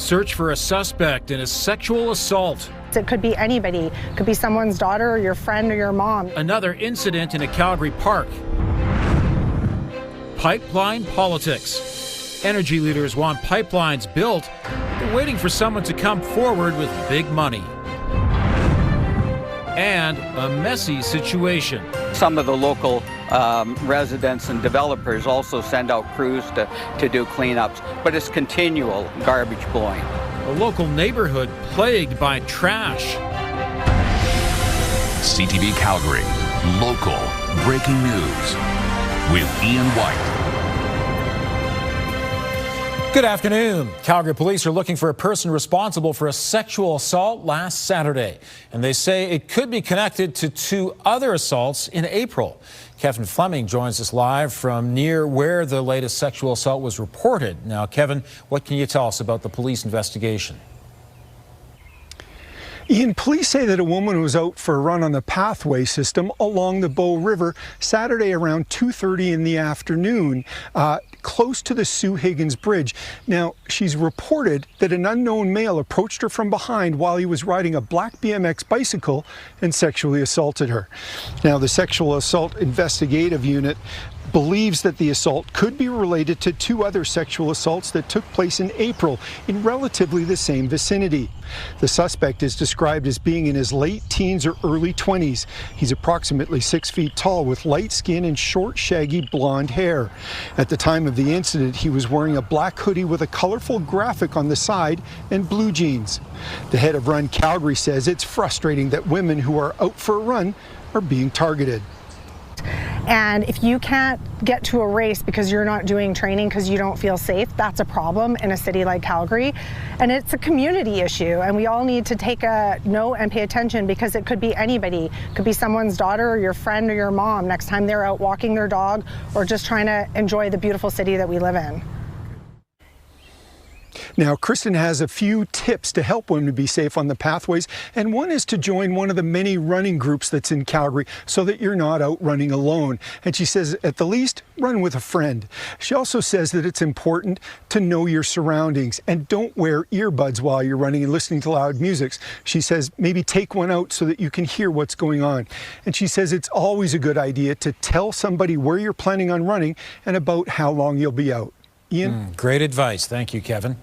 search for a suspect in a sexual assault. It could be anybody. It could be someone's daughter or your friend or your mom. Another incident in a Calgary park. Pipeline politics. Energy leaders want pipelines built. They're waiting for someone to come forward with big money. And a messy situation. Some of the local residents and developers also send out crews to do cleanups, but it's continual garbage blowing. A local neighborhood plagued by trash. CTV Calgary, local breaking news with Ian White. Good afternoon. Calgary police are looking for a person responsible for a sexual assault last Saturday. And they say it could be connected to 2 other assaults in April. Kevin Fleming joins us live from near where the latest sexual assault was reported. Now, Kevin, what can you tell us about the police investigation? Ian, police say that a woman was out for a run on the pathway system along the Bow River Saturday around 2:30 in the afternoon, close to the Sue Higgins Bridge. Now, she's reported that an unknown male approached her from behind while he was riding a black BMX bicycle and sexually assaulted her. Now, the Sexual Assault Investigative Unit believes that the assault could be related to 2 other sexual assaults that took place in April in relatively the same vicinity. The suspect is described as being in his late teens or early 20s. He's approximately 6 feet tall with light skin and short, shaggy blonde hair. At the time of the incident, he was wearing a black hoodie with a colorful graphic on the side and blue jeans. The head of Run Calgary says it's frustrating that women who are out for a run are being targeted. And if you can't get to a race because you're not doing training because you don't feel safe, that's a problem in a city like Calgary. And it's a community issue, and we all need to take a note and pay attention because it could be anybody. It could be someone's daughter or your friend or your mom next time they're out walking their dog or just trying to enjoy the beautiful city that we live in. Now, Kristen has a few tips to help women be safe on the pathways, and one is to join one of the many running groups that's in Calgary so that you're not out running alone. And she says, at the least, run with a friend. She also says that it's important to know your surroundings and don't wear earbuds while you're running and listening to loud music. She says maybe take one out so that you can hear what's going on. And she says it's always a good idea to tell somebody where you're planning on running and about how long you'll be out. Ian? Great advice. Thank you, Kevin.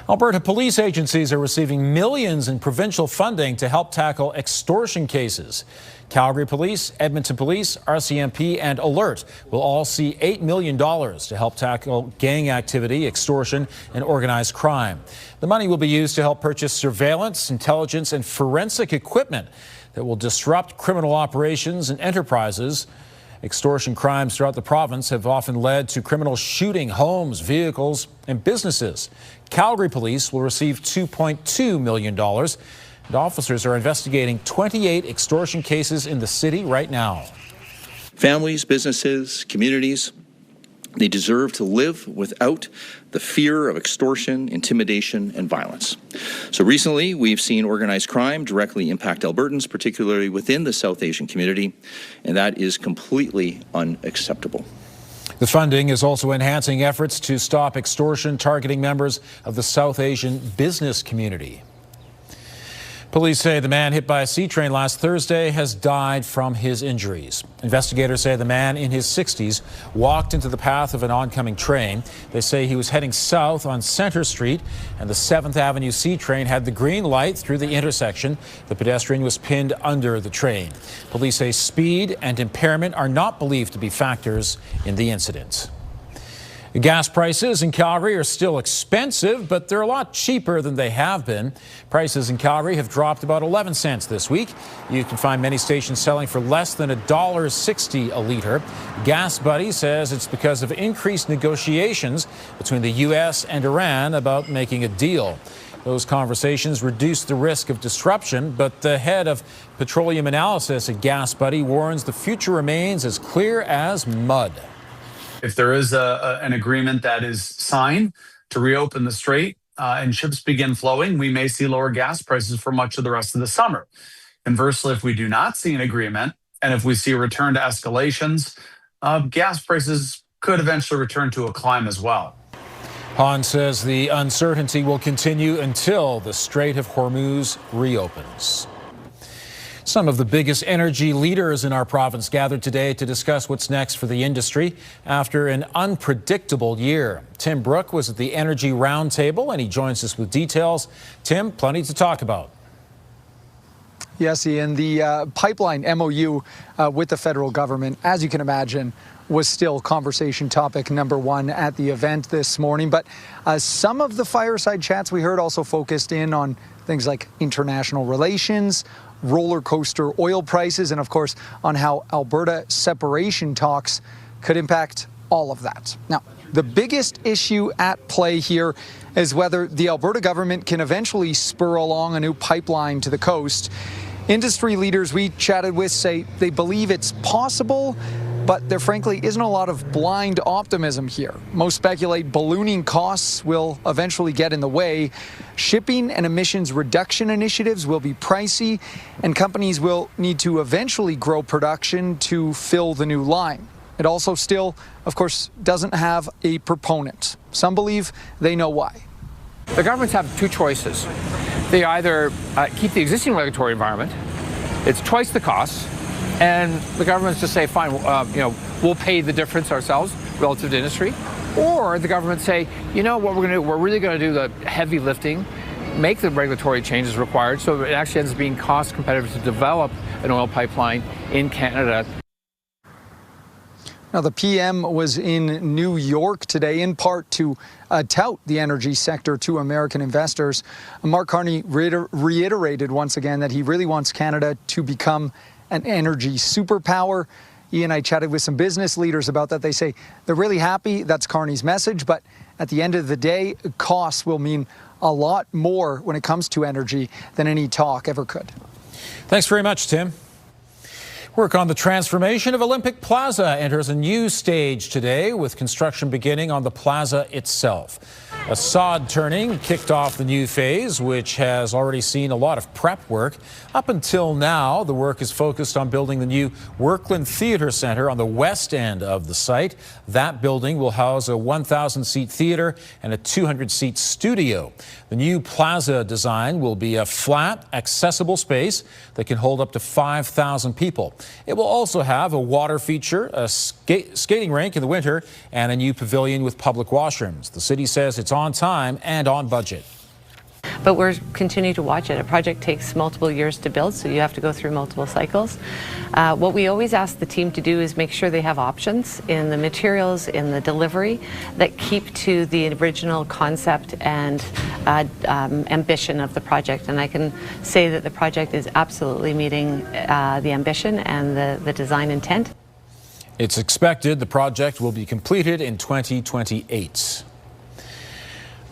Alberta police agencies are receiving millions in provincial funding to help tackle extortion cases. Calgary Police, Edmonton Police, RCMP, and Alert will all see $8 million to help tackle gang activity, extortion, and organized crime. The money will be used to help purchase surveillance, intelligence, and forensic equipment that will disrupt criminal operations and enterprises. Extortion crimes throughout the province have often led to criminals shooting homes, vehicles, and businesses. Calgary Police will receive $2.2 million. And officers are investigating 28 extortion cases in the city right now. Families, businesses, communities, they deserve to live without the fear of extortion, intimidation, and violence. So recently, we've seen organized crime directly impact Albertans, particularly within the South Asian community, and that is completely unacceptable. The funding is also enhancing efforts to stop extortion targeting members of the South Asian business community. Police say the man hit by a sea train last Thursday has died from his injuries. Investigators say the man in his 60s walked into the path of an oncoming train. They say he was heading south on Centre Street, and the 7th Avenue sea train had the green light through the intersection. The pedestrian was pinned under the train. Police say speed and impairment are not believed to be factors in the incident. Gas prices in Calgary are still expensive, but they're a lot cheaper than they have been. Prices in Calgary have dropped about 11 cents this week. You can find many stations selling for less than $1.60 a litre. Gas Buddy says it's because of increased negotiations between the U.S. and Iran about making a deal. Those conversations reduce the risk of disruption, but the head of petroleum analysis at Gas Buddy warns the future remains as clear as mud. If there is an agreement that is signed to reopen the strait and ships begin flowing, we may see lower gas prices for much of the rest of the summer. Conversely, if we do not see an agreement and if we see a return to escalations, gas prices could eventually return to a climb as well. Han says the uncertainty will continue until the Strait of Hormuz reopens. Some of the biggest energy leaders in our province gathered today to discuss what's next for the industry after an unpredictable year. Tim Brooke was at the Energy Roundtable and he joins us with details. Tim, plenty to talk about. Yes, Ian, the pipeline MOU with the federal government, as you can imagine, was still conversation topic number one at the event this morning. But some of the fireside chats we heard also focused in on things like international relations, roller coaster oil prices, and of course on how Alberta separation talks could impact all of that. Now, the biggest issue at play here is whether the Alberta government can eventually spur along a new pipeline to the coast. Industry leaders we chatted with say they believe it's possible, but there frankly isn't a lot of blind optimism here. Most speculate ballooning costs will eventually get in the way. Shipping and emissions reduction initiatives will be pricey, and companies will need to eventually grow production to fill the new line. It also still, of course, doesn't have a proponent. Some believe they know why. The governments have two choices. They either keep the existing regulatory environment, it's twice the cost, and the governments just say, fine, we'll pay the difference ourselves relative to industry. Or the government say, you know what we're going to do? We're really going to do the heavy lifting, make the regulatory changes required, so it actually ends up being cost competitive to develop an oil pipeline in Canada. Now, the PM was in New York today, in part to tout the energy sector to American investors. Mark Carney reiterated once again that he really wants Canada to become an energy superpower. Ian and I chatted with some business leaders about that. They say they're really happy. That's Carney's message. But at the end of the day, costs will mean a lot more when it comes to energy than any talk ever could. Thanks very much, Tim. Work on the transformation of Olympic Plaza enters a new stage today with construction beginning on the plaza itself. A sod turning kicked off the new phase, which has already seen a lot of prep work. Up until now, the work is focused on building the new Workland Theatre Centre on the west end of the site. That building will house a 1,000-seat theatre and a 200-seat studio. The new plaza design will be a flat, accessible space that can hold up to 5,000 people. It will also have a water feature, a skating rink in the winter, and a new pavilion with public washrooms. The city says it's on time and on budget. But we're continuing to watch it. A project takes multiple years to build, so you have to go through multiple cycles. What we always ask the team to do is make sure they have options in the materials, in the delivery, that keep to the original concept and ambition of the project. And I can say that the project is absolutely meeting the ambition and the design intent. It's expected the project will be completed in 2028.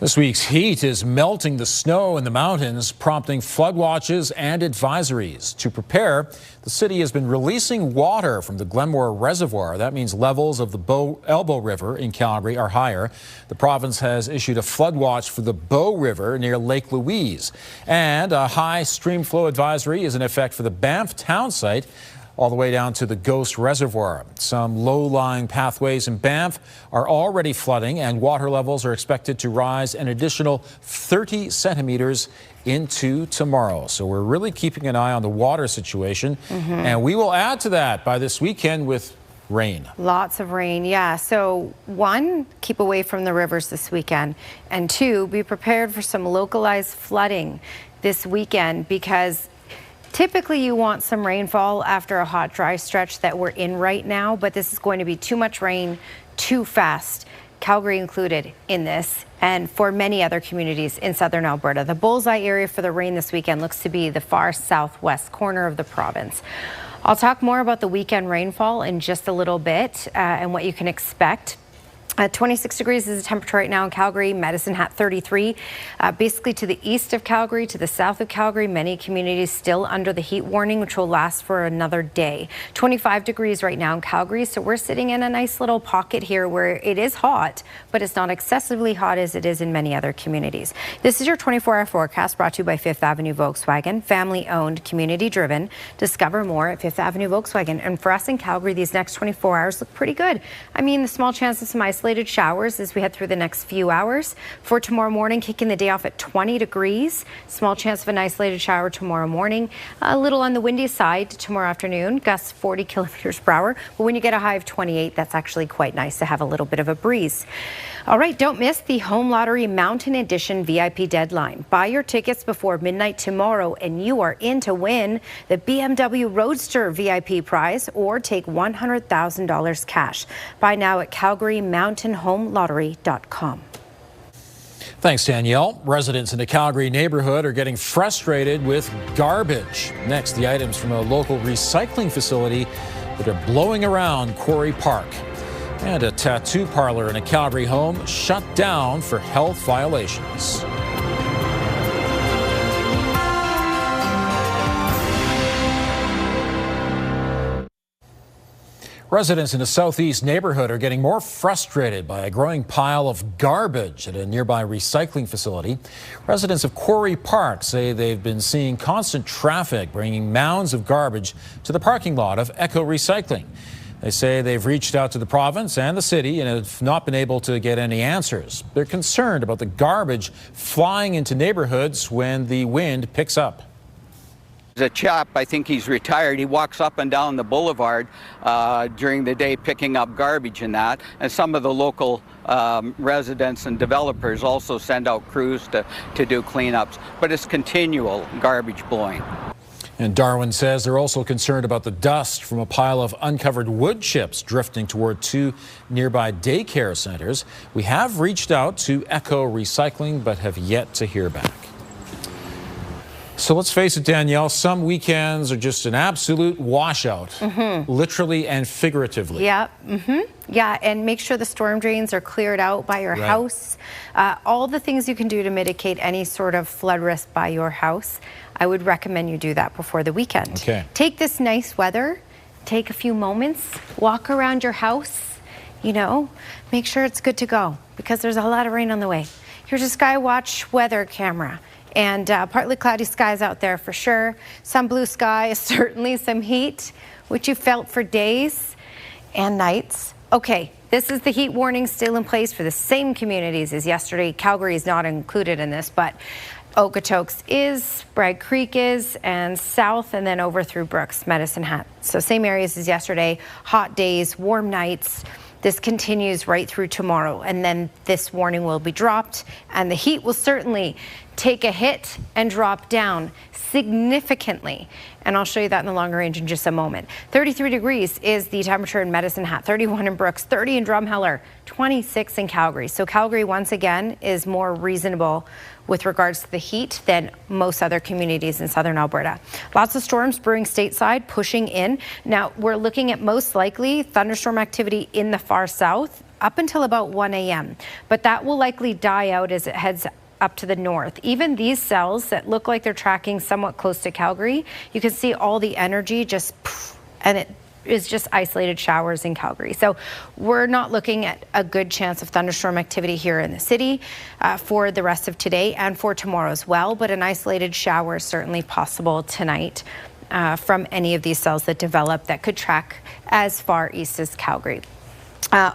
This week's heat is melting the snow in the mountains, prompting flood watches and advisories. To prepare, the city has been releasing water from the Glenmore Reservoir. That means levels of the Elbow River in Calgary are higher. The province has issued a flood watch for the Bow River near Lake Louise. And a high stream flow advisory is in effect for the Banff town site, all the way down to the Ghost Reservoir. Some low-lying pathways in Banff are already flooding, and water levels are expected to rise an additional 30 centimeters into tomorrow. So we're really keeping an eye on the water situation, and we will add to that by this weekend with rain. Lots of rain, yeah. So one, keep away from the rivers this weekend, and two, be prepared for some localized flooding this weekend, because typically you want some rainfall after a hot, dry stretch that we're in right now, but this is going to be too much rain too fast. Calgary included in this, and for many other communities in southern Alberta. The bullseye area for the rain this weekend looks to be the far southwest corner of the province. I'll talk more about the weekend rainfall in just a little bit and what you can expect. 26 degrees is the temperature right now in Calgary. Medicine Hat 33. Basically to the east of Calgary, to the south of Calgary, many communities still under the heat warning, which will last for another day. 25 degrees right now in Calgary, so we're sitting in a nice little pocket here where it is hot, but it's not excessively hot as it is in many other communities. This is your 24-hour forecast brought to you by Fifth Avenue Volkswagen, family-owned, community-driven. Discover more at Fifth Avenue Volkswagen. And for us in Calgary, these next 24 hours look pretty good. I mean, the small chance of some isolated isolated showers as we head through the next few hours. For tomorrow morning, kicking the day off at 20 degrees. Small chance of an isolated shower tomorrow morning. A little on the windy side tomorrow afternoon. Gusts 40 kilometers per hour. But when you get a high of 28, that's actually quite nice to have a little bit of a breeze. All right, don't miss the Home Lottery Mountain Edition VIP deadline. Buy your tickets before midnight tomorrow and you are in to win the BMW Roadster VIP prize or take $100,000 cash. Buy now at CalgaryMountainHomeLottery.com. Thanks, Danielle. Residents in the Calgary neighborhood are getting frustrated with garbage. Next, the items from a local recycling facility that are blowing around Quarry Park. And a tattoo parlor in a Calgary home shut down for health violations. Residents in a southeast neighborhood are getting more frustrated by a growing pile of garbage at a nearby recycling facility. Residents of Quarry Park say they've been seeing constant traffic bringing mounds of garbage to the parking lot of Echo Recycling. They say they've reached out to the province and the city and have not been able to get any answers. They're concerned about the garbage flying into neighborhoods when the wind picks up. There's a chap, I think he's retired, he walks up and down the boulevard during the day picking up garbage and that. And some of the local residents and developers also send out crews to do cleanups. But it's continual garbage blowing. And Darwin says they're also concerned about the dust from a pile of uncovered wood chips drifting toward two nearby daycare centers. We have reached out to Echo Recycling but have yet to hear back. So let's face it, Danielle, some weekends are just an absolute washout, literally and figuratively. Yeah, yeah, and make sure the storm drains are cleared out by your house. All the things you can do to mitigate any sort of flood risk by your house. I would recommend you do that before the weekend. Okay. Take this nice weather, take a few moments, walk around your house, you know, make sure it's good to go because there's a lot of rain on the way. Here's a Skywatch weather camera. And partly cloudy skies out there for sure. Some blue skies, certainly some heat, which you felt for days and nights. Okay, this is the heat warning still in place for the same communities as yesterday. Calgary is not included in this, but Okotoks is, Bragg Creek is, and south and then over through Brooks, Medicine Hat. So same areas as yesterday, hot days, warm nights. This continues right through tomorrow, and then this warning will be dropped, and the heat will certainly take a hit and drop down significantly. And I'll show you that in the longer range in just a moment. 33 degrees is the temperature in Medicine Hat, 31 in Brooks, 30 in Drumheller, 26 in Calgary. So Calgary, once again, is more reasonable with regards to the heat than most other communities in southern Alberta. Lots of storms brewing stateside, pushing in. Now, we're looking at most likely thunderstorm activity in the far south up until about 1 a.m. But that will likely die out as it heads up to the north. Even these cells that look like they're tracking somewhat close to Calgary, you can see all the energy just poof, and it is just isolated showers in Calgary. So we're not looking at a good chance of thunderstorm activity here in the city for the rest of today and for tomorrow as well, but an isolated shower is certainly possible tonight from any of these cells that develop that could track as far east as Calgary.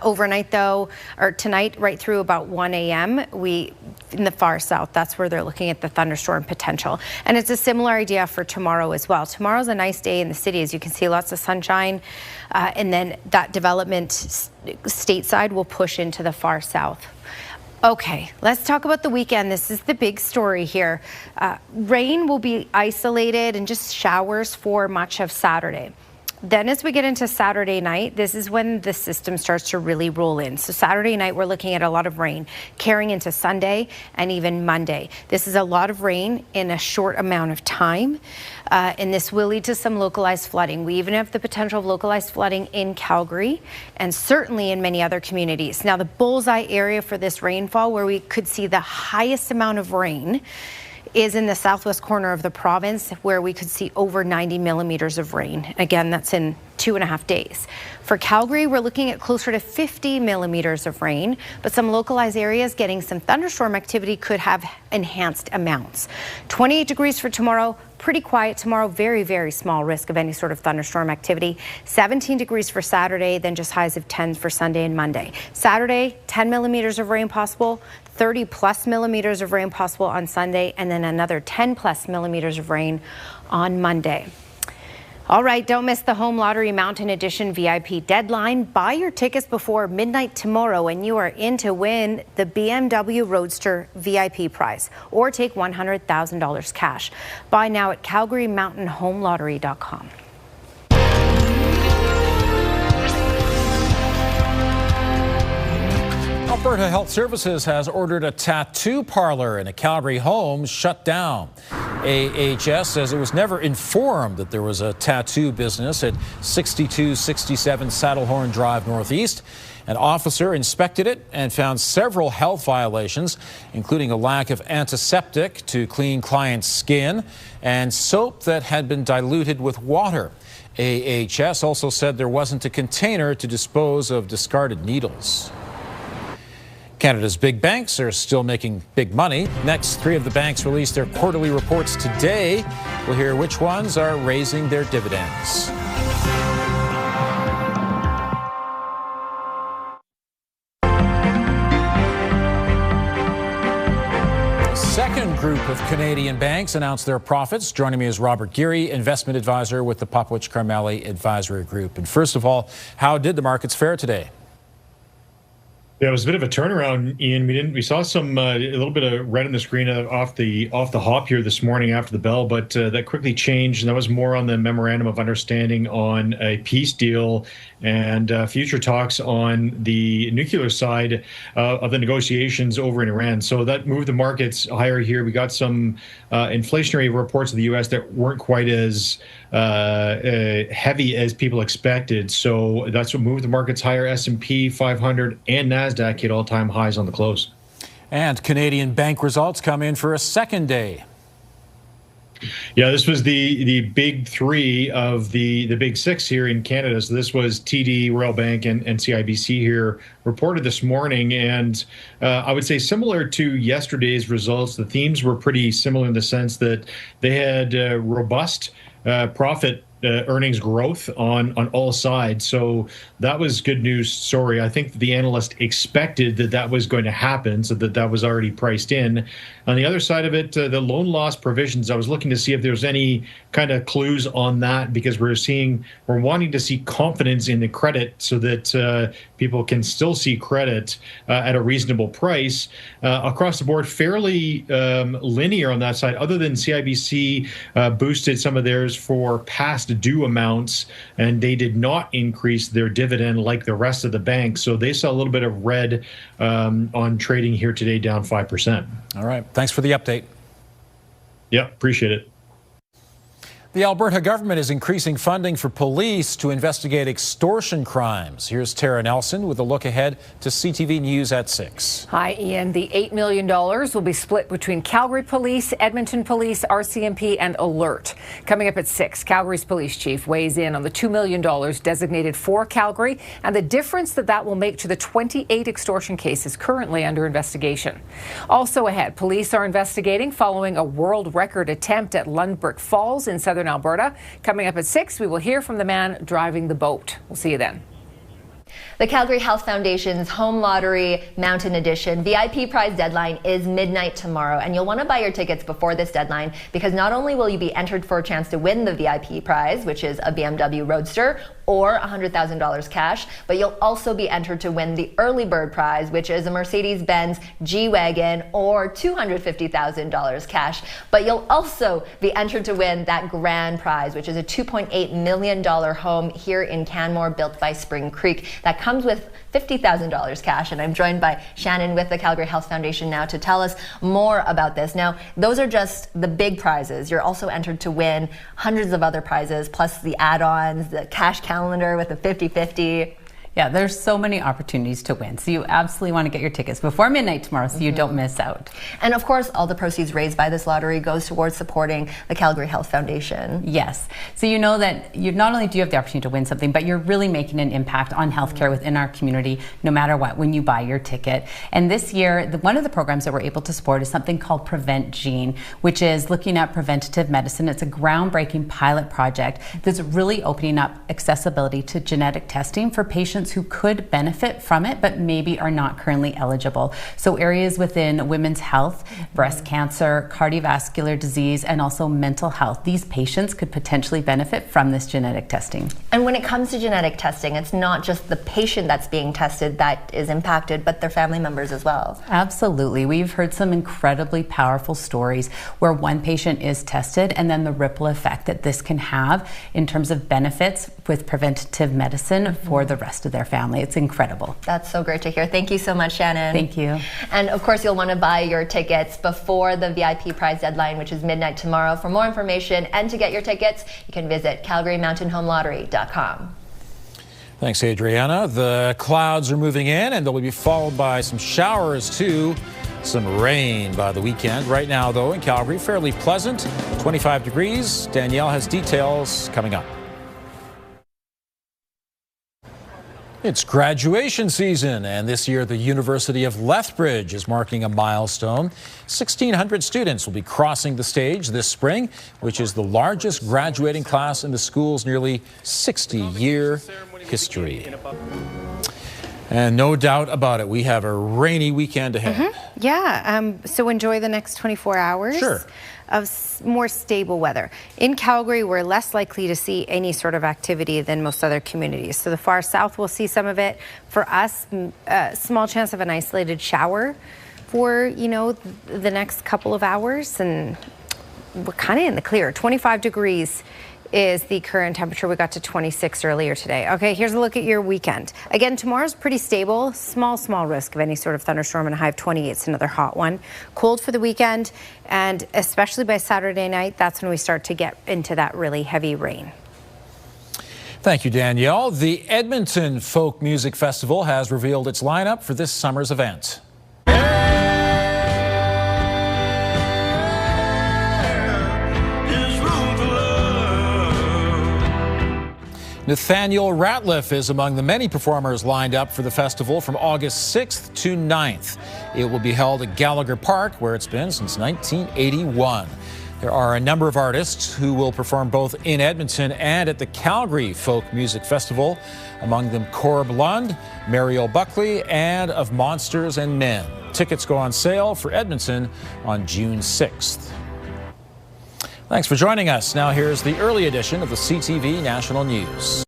Overnight though, or tonight right through about 1 a.m. in the far south, that's where they're looking at the thunderstorm potential. And it's a similar idea for tomorrow as well. Tomorrow's a nice day in the city. As you can see, lots of sunshine. And then that development stateside will push into the far south. Okay, let's talk about the weekend. This is the big story here. Rain will be isolated and just showers for much of Saturday. Then as we get into Saturday night, this is when the system starts to really roll in. So Saturday night, we're looking at a lot of rain carrying into Sunday and even Monday. This is a lot of rain in a short amount of time, and this will lead to some localized flooding. We even have the potential of localized flooding in Calgary and certainly in many other communities. Now, the bullseye area for this rainfall, where we could see the highest amount of rain, is in the southwest corner of the province, where we could see over 90 millimeters of rain. Again, that's in 2.5 days. For Calgary, we're looking at closer to 50 millimeters of rain, but some localized areas getting some thunderstorm activity could have enhanced amounts. 28 degrees for tomorrow, pretty quiet tomorrow, very, very small risk of any sort of thunderstorm activity. 17 degrees for Saturday, then just highs of 10 for Sunday and Monday. Saturday, 10 millimeters of rain possible, 30 plus millimeters of rain possible on Sunday, and then another 10 plus millimeters of rain on Monday. All right, don't miss the Home Lottery Mountain Edition VIP deadline. Buy your tickets before midnight tomorrow and you are in to win the BMW Roadster VIP prize or take $100,000 cash. Buy now at CalgaryMountainHomeLottery.com. Alberta Health Services has ordered a tattoo parlor in a Calgary home shut down. AHS says it was never informed that there was a tattoo business at 6267 Saddlehorn Drive Northeast. An officer inspected it and found several health violations, including a lack of antiseptic to clean clients' skin and soap that had been diluted with water. AHS also said there wasn't a container to dispose of discarded needles. Canada's big banks are still making big money. Next, 3 of the banks released their quarterly reports today. We'll hear which ones are raising their dividends. Second group of Canadian banks announced their profits. Joining me is Robert Geary, investment advisor with the Popowich Carmeli Advisory Group. And first of all, how did the markets fare today? Yeah, it was a bit of a turnaround, Ian. We saw some a little bit of red on the screen off the hop here this morning after the bell, but that quickly changed, and that was more on the memorandum of understanding on a peace deal and future talks on the nuclear side of the negotiations over in Iran. So that moved the markets higher here. We got some inflationary reports of the U.S. that weren't quite as heavy as people expected. So that's what moved the markets higher. S&P 500 and NASDAQ hit all-time highs on the close. And Canadian bank results come in for a second day. Yeah, this was the big 3 of the big 6 here in Canada. So this was TD, Royal Bank, and CIBC here reported this morning. And I would say similar to yesterday's results, the themes were pretty similar in the sense that they had robust profit earnings growth on all sides. So that was good news story. I think the analyst expected that was going to happen, so that was already priced in. On the other side of it, the loan loss provisions, I was looking to see if there's any kind of clues on that, because we're wanting to see confidence in the credit so that people can still see credit at a reasonable price. Across the board, fairly linear on that side, other than CIBC boosted some of theirs for past due amounts, and they did not increase their dividend like the rest of the banks. So they saw a little bit of red on trading here today, down 5%. All right. Thanks for the update. Yeah, appreciate it. The Alberta government is increasing funding for police to investigate extortion crimes. Here's Tara Nelson with a look ahead to CTV News at 6. Hi, Ian. The $8 million will be split between Calgary Police, Edmonton Police, RCMP, and Alert. Coming up at 6, Calgary's police chief weighs in on the $2 million designated for Calgary and the difference that will make to the 28 extortion cases currently under investigation. Also ahead, police are investigating following a world record attempt at Lundberg Falls in southern Alberta. Coming up at 6, we will hear from the man driving the boat. We'll see you then. The Calgary Health Foundation's Home Lottery Mountain Edition VIP prize deadline is midnight tomorrow, and you'll want to buy your tickets before this deadline, because not only will you be entered for a chance to win the VIP prize, which is a BMW Roadster or $100,000 cash, but you'll also be entered to win the early bird prize, which is a Mercedes-Benz G-Wagon or $250,000 cash. But you'll also be entered to win that grand prize, which is a $2.8 million home here in Canmore built by Spring Creek. That comes with $50,000 cash, and I'm joined by Shannon with the Calgary Health Foundation now to tell us more about this. Now, those are just the big prizes. You're also entered to win hundreds of other prizes, plus the add-ons, the cash calendar with the 50-50. Yeah, there's so many opportunities to win. So you absolutely want to get your tickets before midnight tomorrow so you don't miss out. And of course, all the proceeds raised by this lottery goes towards supporting the Calgary Health Foundation. Yes. So you know that you not only do you have the opportunity to win something, but you're really making an impact on healthcare within our community, no matter what, when you buy your ticket. And this year, one of the programs that we're able to support is something called Prevent Gene, which is looking at preventative medicine. It's a groundbreaking pilot project that's really opening up accessibility to genetic testing for patients who could benefit from it, but maybe are not currently eligible. So areas within women's health, breast cancer, cardiovascular disease, and also mental health. These patients could potentially benefit from this genetic testing. And when it comes to genetic testing, it's not just the patient that's being tested that is impacted, but their family members as well. Absolutely. We've heard some incredibly powerful stories where one patient is tested and then the ripple effect that this can have in terms of benefits with preventative medicine for the rest of their family. It's incredible. That's so great to hear. Thank you so much, Shannon. Thank you. And of course, you'll want to buy your tickets before the VIP prize deadline, which is midnight tomorrow. For more information and to get your tickets, you can visit CalgaryMountainHomeLottery.com. Thanks, Adriana. The clouds are moving in, and they'll be followed by some showers, too. Some rain by the weekend. Right now, though, in Calgary, fairly pleasant, 25 degrees. Danielle has details coming up. It's graduation season, and this year the University of Lethbridge is marking a milestone. 1,600 students will be crossing the stage this spring, which is the largest graduating class in the school's nearly 60-year history. And no doubt about it, we have a rainy weekend ahead. Yeah, so enjoy the next 24 hours. Sure. Of more stable weather. In Calgary, we're less likely to see any sort of activity than most other communities. So the far south will see some of it. For us, a small chance of an isolated shower for, the next couple of hours. And we're kind of in the clear. 25 degrees is the current temperature. We got to 26 earlier today. Okay, here's a look at your weekend. Again, tomorrow's pretty stable. Small risk of any sort of thunderstorm and a high of 28. It's another hot one. Cold for the weekend, and especially by Saturday night, that's when we start to get into that really heavy rain. Thank you, Danielle. The Edmonton Folk Music Festival has revealed its lineup for this summer's event. Nathaniel Ratliff is among the many performers lined up for the festival from August 6th to 9th. It will be held at Gallagher Park, where it's been since 1981. There are a number of artists who will perform both in Edmonton and at the Calgary Folk Music Festival, among them Corb Lund, Mariel Buckley, and Of Monsters and Men. Tickets go on sale for Edmonton on June 6th. Thanks for joining us. Now here's the early edition of the CTV National News.